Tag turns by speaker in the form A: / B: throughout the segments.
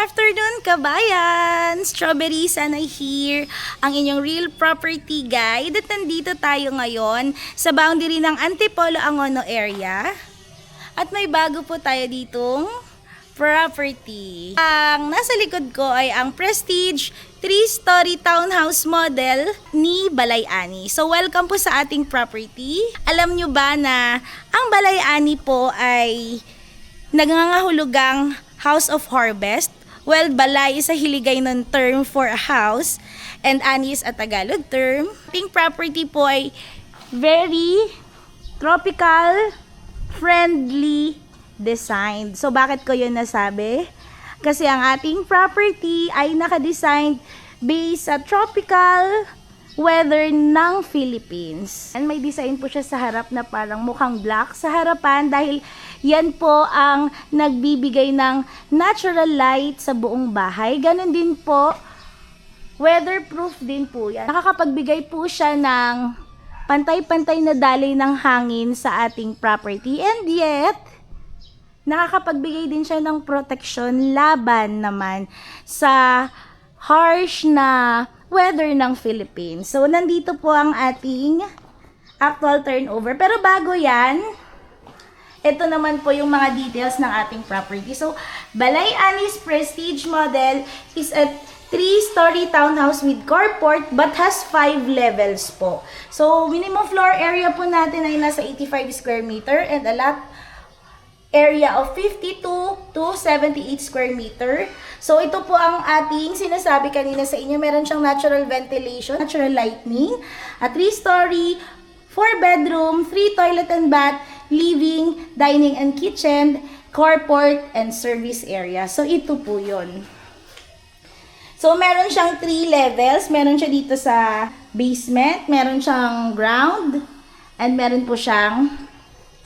A: Afternoon, kabayan! Strawberry Sanay here, ang inyong real property guide. At nandito tayo ngayon sa boundary ng Antipolo, Angono area. At may bago po tayo ditong property. Ang nasa likod ko ay ang Prestige 3-story townhouse model ni Balay Ani. So welcome po sa ating property. Alam nyo ba na ang Balay Ani po ay nangangahulugang House of Harvest? Well, balay is a Hiligaynon term for a house and ani is a Tagalog term. Ating property po ay very tropical, friendly designed. So, bakit ko yun nasabi? Kasi ang ating property ay nakadesign based sa tropical weather ng Philippines. And may design po siya sa harap na parang mukhang black sa harapan dahil yan po ang nagbibigay ng natural light sa buong bahay. Ganon din po, weatherproof din po yan. Nakakapagbigay po siya ng pantay-pantay na daloy ng hangin sa ating property. And yet, nakakapagbigay din siya ng protection laban naman sa harsh na weather ng Philippines. So, nandito po ang ating actual turnover. Pero bago yan, ito naman po yung mga details ng ating property. So, Balay Ani's Prestige model is a 3-story townhouse with carport but has 5 levels po. So, minimum floor area po natin ay nasa 85 square meter and a lot area of 52 to 78 square meter. So, ito po ang ating sinasabi kanina sa inyo. Meron siyang natural ventilation, natural lighting, a 3-story, 4-bedroom, 3 toilet and bath, living, dining and kitchen, carport, and service area. So, ito po yun. So, meron siyang 3 levels. Meron siya dito sa basement, meron siyang ground, and meron po siyang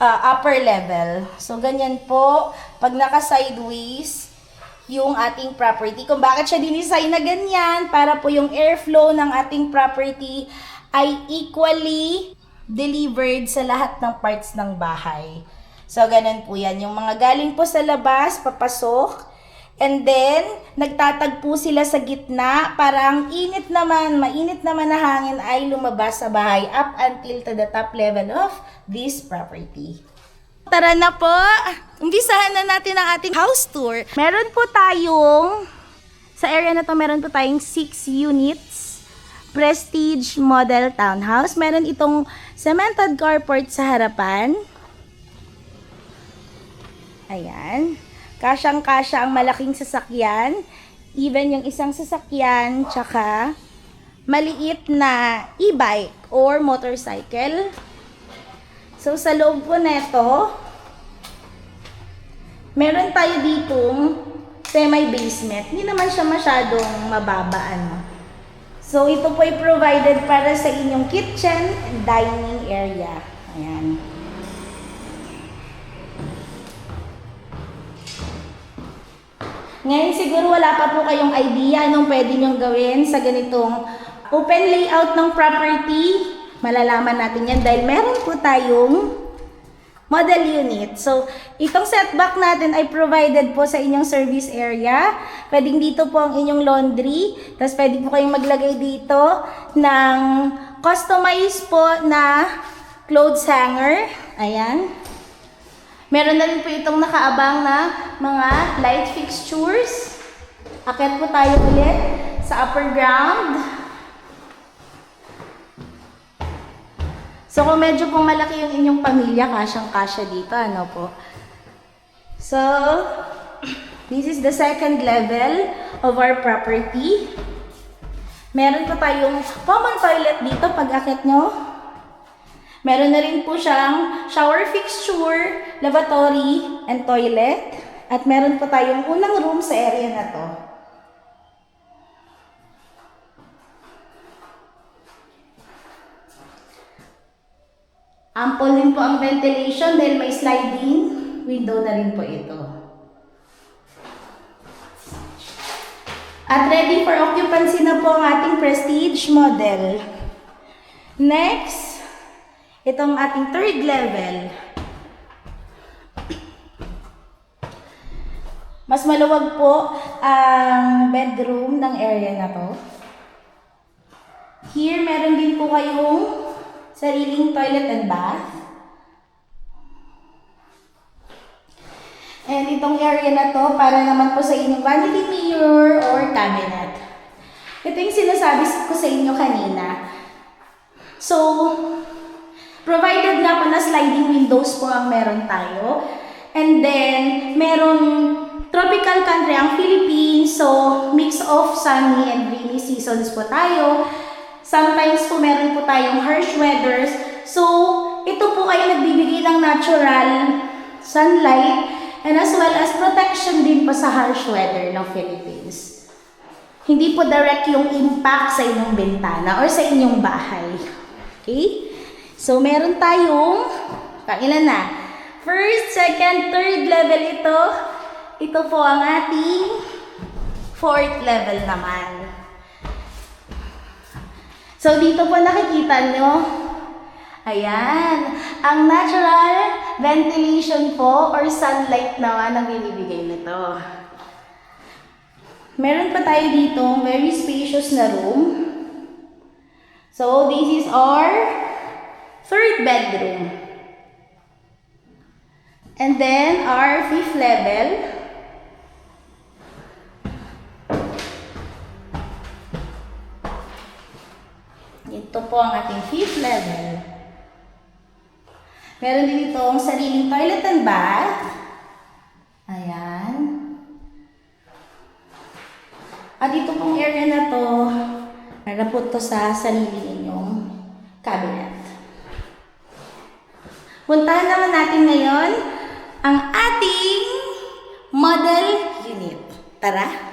A: upper level. So, ganyan po, pag naka-sideways, yung ating property. Kung bakit siya dinisign na ganyan, para po yung airflow ng ating property ay equally delivered sa lahat ng parts ng bahay. So, ganun po yan. Yung mga galing po sa labas, papasok. And then, nagtatagpo sila sa gitna para ang init naman, mainit naman na hangin ay lumabas sa bahay up until to the top level of this property. Tara na po! Umpisahan na natin ang ating house tour. Meron po tayong, sa area na to, meron po tayong 6 units. Prestige model townhouse. Meron itong cemented carport sa harapan. Ayan. Kasyang-kasya ang malaking sasakyan. Even yung isang sasakyan, tsaka maliit na e-bike or motorcycle. So, sa loob po neto, meron tayo ditong semi-basement. Hindi naman siya masyadong mababa, ano. So, ito po ay provided para sa inyong kitchen and dining area. Ayan. Ngayon, siguro wala pa po kayong idea anong pwede nyong gawin sa ganitong open layout ng property. Malalaman natin yan dahil meron po tayong model unit. So, itong setback natin ay provided po sa inyong service area. Pwedeng dito po ang inyong laundry. Tapos pwede po kayong maglagay dito ng customized po na clothes hanger. Ayan. Meron na rin po itong nakaabang na mga light fixtures. Akit po tayo ulit sa upper ground. So, kung medyo pong malaki yung inyong pamilya, kasyang-kasya dito, ano po. So, this is the second level of our property. Meron po tayong common toilet dito pag akit nyo. Meron na rin po siyang shower fixture, lavatory, and toilet. At meron po tayong unang room sa area na to. Ample din po ang ventilation dahil may sliding window na rin po ito. At ready for occupancy na po ang ating Prestige model. Next, itong ating third level. Mas maluwag po ang bedroom ng area na to. Here, meron din po kayong sariling toilet and bath. And itong area na to, para naman po sa inyong vanity mirror or cabinet. Ito yung sinasabi ko sa inyo kanina. So, provided nga po na sliding windows po ang meron tayo. And then, meron tropical country ang Philippines. So, mix of sunny and rainy seasons po tayo. Sometimes po meron po tayong harsh weathers. So, ito po ay nagbibigay ng natural sunlight and as well as protection din po sa harsh weather ng Philippines. Hindi po direct yung impact sa inyong bintana or sa inyong bahay. Okay? So, meron tayong, ilan na? First, second, third level ito. Ito po ang ating fourth level naman. So, dito po nakikita nyo, ayan, ang natural ventilation po or sunlight naman ang binibigay nito. Meron pa tayo dito very spacious na room. So, this is our third bedroom. And then, our fifth level. Ito po ang ating fifth level. Meron din itong sariling toilet and bath. Ayan. At ito pong area na to, narapot to sa sarili ninyong cabinet. Puntahan naman natin ngayon ang ating model unit. Tara!